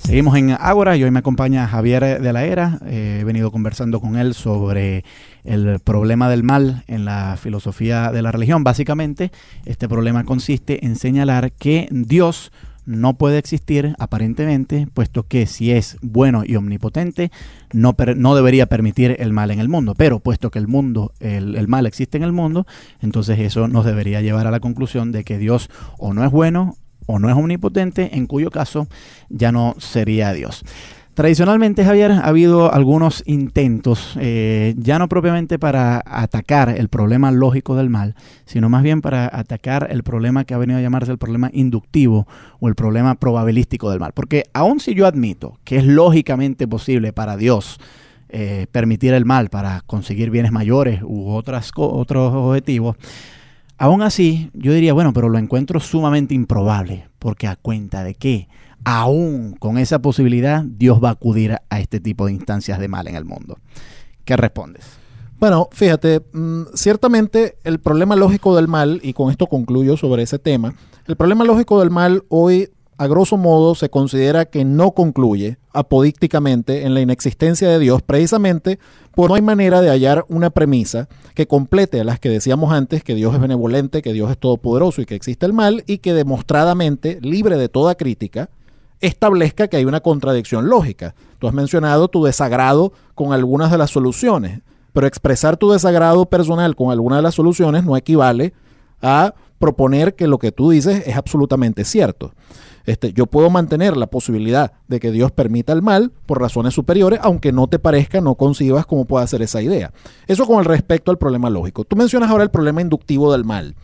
Seguimos en Ágora y hoy me acompaña Javier de la Era. He venido conversando con él sobre el problema del mal en la filosofía de la religión. Básicamente, este problema consiste en señalar que Dios no puede existir aparentemente, puesto que si es bueno y omnipotente, no debería permitir el mal en el mundo. Pero puesto que el mal existe en el mundo, entonces eso nos debería llevar a la conclusión de que Dios o no es bueno o no es omnipotente, en cuyo caso ya no sería Dios. Tradicionalmente, Javier, ha habido algunos intentos, ya no propiamente para atacar el problema lógico del mal, sino más bien para atacar el problema que ha venido a llamarse el problema inductivo o el problema probabilístico del mal. Porque aun si yo admito que es lógicamente posible para Dios permitir el mal para conseguir bienes mayores u otros objetivos, aún así yo diría, bueno, pero lo encuentro sumamente improbable, porque a cuenta de que aún con esa posibilidad, Dios va a acudir a este tipo de instancias de mal en el mundo. ¿Qué respondes? Bueno, fíjate, ciertamente el problema lógico del mal, y con esto concluyo sobre ese tema, el problema lógico del mal hoy, a grosso modo, se considera que no concluye apodícticamente en la inexistencia de Dios, precisamente porque no hay manera de hallar una premisa que complete a las que decíamos antes, que Dios es benevolente, que Dios es todopoderoso y que existe el mal, y que demostradamente, libre de toda crítica, establezca que hay una contradicción lógica. Tú has mencionado tu desagrado con algunas de las soluciones, pero expresar tu desagrado personal con alguna de las soluciones no equivale a proponer que lo que tú dices es absolutamente cierto. Yo puedo mantener la posibilidad de que Dios permita el mal por razones superiores, aunque no te parezca, no concibas cómo puede ser esa idea. Eso con respecto al problema lógico. Tú mencionas ahora el problema inductivo del mal.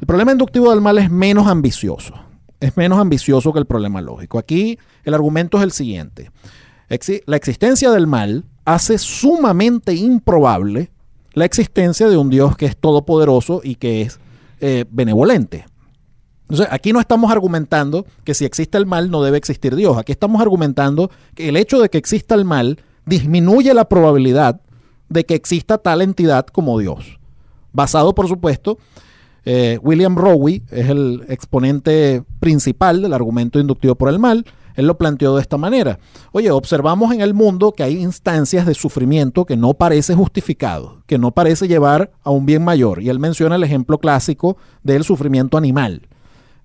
El problema inductivo del mal es menos ambicioso. Es menos ambicioso que el problema lógico. Aquí el argumento es el siguiente. La existencia del mal hace sumamente improbable la existencia de un Dios que es todopoderoso y que es benevolente. Entonces, aquí no estamos argumentando que si existe el mal no debe existir Dios. Aquí estamos argumentando que el hecho de que exista el mal disminuye la probabilidad de que exista tal entidad como Dios. Basado, por supuesto, William Rowe es el exponente principal del argumento inductivo por el mal. Él lo planteó de esta manera. Oye, observamos en el mundo que hay instancias de sufrimiento que no parece justificado, que no parece llevar a un bien mayor. Y él menciona el ejemplo clásico del sufrimiento animal.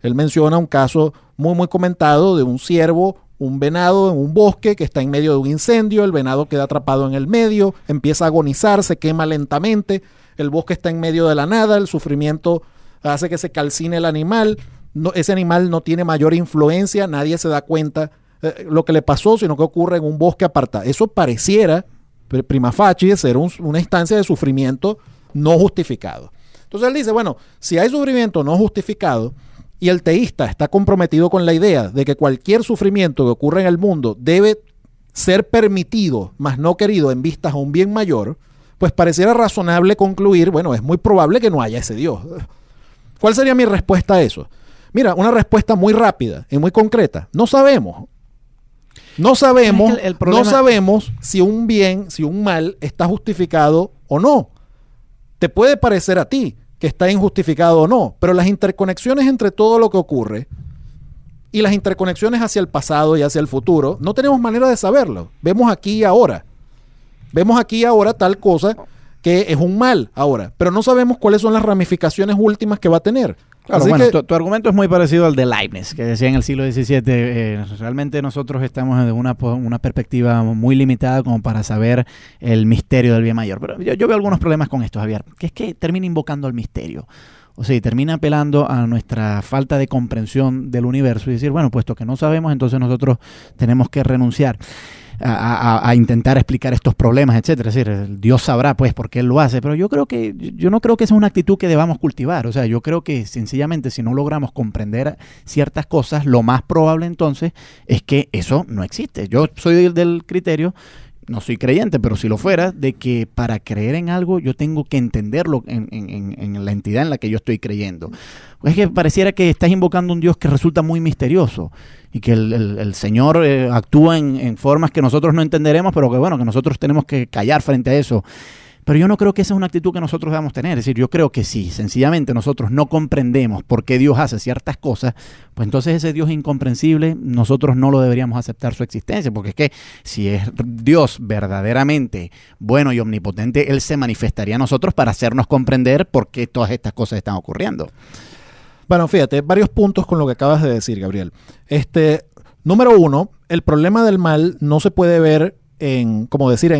Él menciona un caso muy comentado de un ciervo, un venado en un bosque que está en medio de un incendio. El venado queda atrapado en el medio, empieza a agonizar, se quema lentamente. El bosque está en medio de la nada, el sufrimiento hace que se calcine el animal. Ese animal no tiene mayor influencia, nadie se da cuenta lo que le pasó, sino que ocurre en un bosque apartado. Eso pareciera, prima facie, ser una instancia de sufrimiento no justificado. Entonces él dice, bueno, si hay sufrimiento no justificado y el teísta está comprometido con la idea de que cualquier sufrimiento que ocurre en el mundo debe ser permitido, mas no querido en vistas a un bien mayor, pues pareciera razonable concluir, bueno, es muy probable que no haya ese Dios. ¿Cuál sería mi respuesta a eso? Mira, una respuesta muy rápida y muy concreta. No sabemos. No sabemos si un bien, si un mal está justificado o no. Te puede parecer a ti que está injustificado o no, pero las interconexiones entre todo lo que ocurre y las interconexiones hacia el pasado y hacia el futuro, no tenemos manera de saberlo. Vemos aquí y ahora. Vemos aquí y ahora tal cosa que es un mal ahora, pero no sabemos cuáles son las ramificaciones últimas que va a tener. Claro, así bueno, tu argumento es muy parecido al de Leibniz, que decía en el siglo XVII, realmente nosotros estamos en una perspectiva muy limitada como para saber el misterio del bien mayor. Pero yo veo algunos problemas con esto, Javier, que es que termina invocando al misterio. O sea, termina apelando a nuestra falta de comprensión del universo y decir, bueno, puesto que no sabemos, entonces nosotros tenemos que renunciar a intentar explicar estos problemas, etcétera. Es decir, Dios sabrá pues por qué Él lo hace, pero yo no creo que esa es una actitud que debamos cultivar. O sea, yo creo que sencillamente si no logramos comprender ciertas cosas, lo más probable entonces es que eso no existe. Yo soy del criterio, no soy creyente, pero si lo fuera, de que para creer en algo yo tengo que entenderlo en la entidad en la que yo estoy creyendo. Es que pareciera que estás invocando un Dios que resulta muy misterioso y que el Señor actúa en formas que nosotros no entenderemos, pero que bueno, que nosotros tenemos que callar frente a eso. Pero yo no creo que esa es una actitud que nosotros debamos tener. Es decir, yo creo que si sencillamente nosotros no comprendemos por qué Dios hace ciertas cosas, pues entonces ese Dios incomprensible, nosotros no lo deberíamos aceptar su existencia, porque es que si es Dios verdaderamente bueno y omnipotente, Él se manifestaría a nosotros para hacernos comprender por qué todas estas cosas están ocurriendo. Bueno, fíjate, varios puntos con lo que acabas de decir, Gabriel. Número uno, el problema del mal no se puede ver en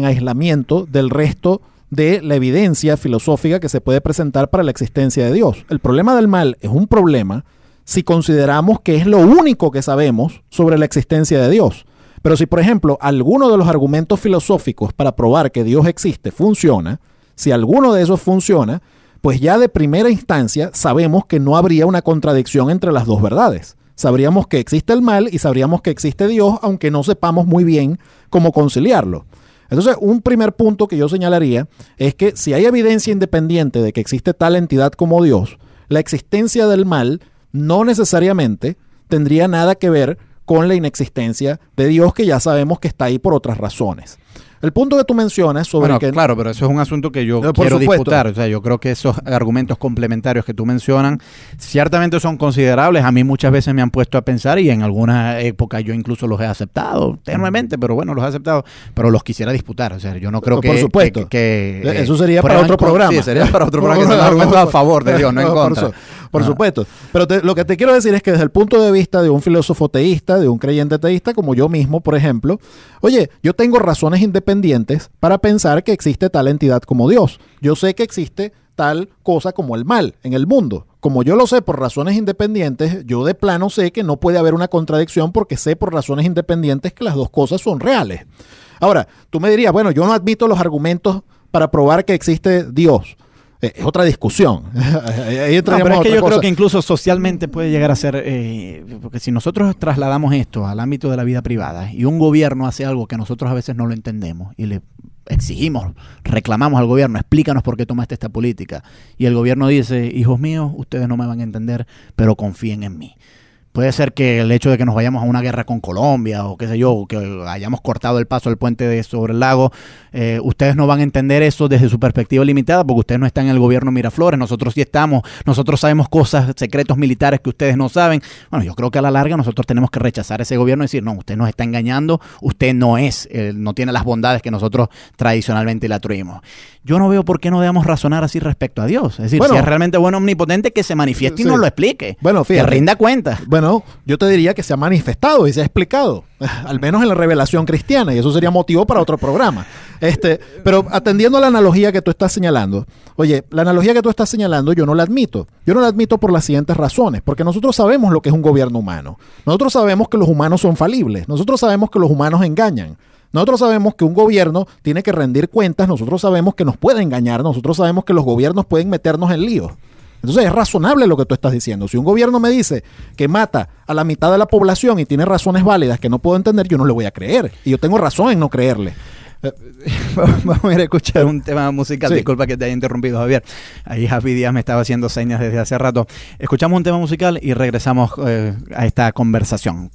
aislamiento del resto de la evidencia filosófica que se puede presentar para la existencia de Dios. El problema del mal es un problema si consideramos que es lo único que sabemos sobre la existencia de Dios. Pero si, por ejemplo, alguno de los argumentos filosóficos para probar que Dios existe funciona, si alguno de esos funciona, pues ya de primera instancia sabemos que no habría una contradicción entre las dos verdades. Sabríamos que existe el mal y sabríamos que existe Dios, aunque no sepamos muy bien cómo conciliarlo. Entonces, un primer punto que yo señalaría es que si hay evidencia independiente de que existe tal entidad como Dios, la existencia del mal no necesariamente tendría nada que ver con la inexistencia de Dios, que ya sabemos que está ahí por otras razones. El punto que tú mencionas sobre que... Claro, pero eso es un asunto que yo quiero disputar. O sea, yo creo que esos argumentos complementarios que tú mencionas ciertamente son considerables. A mí muchas veces me han puesto a pensar y en alguna época yo incluso los he aceptado, tenuemente, pero bueno, los he aceptado, pero los quisiera disputar. O sea, yo no creo que... Por supuesto. Eso sería para otro programa. Sí, sería para otro programa, que son argumentos a favor de Dios, no en contra. Por supuesto. Pero lo que te quiero decir es que desde el punto de vista de un filósofo teísta, de un creyente teísta, como yo mismo, por ejemplo, oye, yo tengo razones independientes para pensar que existe tal entidad como Dios. Yo sé que existe tal cosa como el mal en el mundo. Como yo lo sé por razones independientes, yo de plano sé que no puede haber una contradicción porque sé por razones independientes que las dos cosas son reales. Ahora, tú me dirías, bueno, yo no admito los argumentos para probar que existe Dios. Es otra discusión. Ahí pero es que yo creo que incluso socialmente puede llegar a ser, porque si nosotros trasladamos esto al ámbito de la vida privada y un gobierno hace algo que nosotros a veces no lo entendemos y le exigimos, reclamamos al gobierno, explícanos por qué tomaste esta política, y el gobierno dice, hijos míos, ustedes no me van a entender, pero confíen en mí. Puede ser que el hecho de que nos vayamos a una guerra con Colombia o qué sé yo, que hayamos cortado el paso del puente sobre el lago, ustedes no van a entender eso desde su perspectiva limitada porque ustedes no están en el gobierno Miraflores, nosotros sí estamos, nosotros sabemos cosas, secretos militares que ustedes no saben. Bueno, yo creo que a la larga nosotros tenemos que rechazar ese gobierno y decir, no, usted nos está engañando, usted no es, no tiene las bondades que nosotros tradicionalmente le atribuimos. Yo no veo por qué no debemos razonar así respecto a Dios. Es decir, si es realmente bueno, omnipotente, que se manifieste y nos lo explique. Bueno, fíjate, que rinda cuenta. Bueno, yo te diría que se ha manifestado y se ha explicado, al menos en la revelación cristiana, y eso sería motivo para otro programa. Pero atendiendo a la analogía que tú estás señalando, oye, la analogía que tú estás señalando yo no la admito. Yo no la admito por las siguientes razones, porque nosotros sabemos lo que es un gobierno humano. Nosotros sabemos que los humanos son falibles. Nosotros sabemos que los humanos engañan. Nosotros sabemos que un gobierno tiene que rendir cuentas. Nosotros sabemos que nos puede engañar. Nosotros sabemos que los gobiernos pueden meternos en líos. Entonces es razonable lo que tú estás diciendo. Si un gobierno me dice que mata a la mitad de la población y tiene razones válidas que no puedo entender, yo no le voy a creer. Y yo tengo razón en no creerle. Vamos a ir a escuchar un tema musical. Sí. Disculpa que te haya interrumpido, Javier. Ahí Javi Díaz me estaba haciendo señas desde hace rato. Escuchamos un tema musical y regresamos a esta conversación.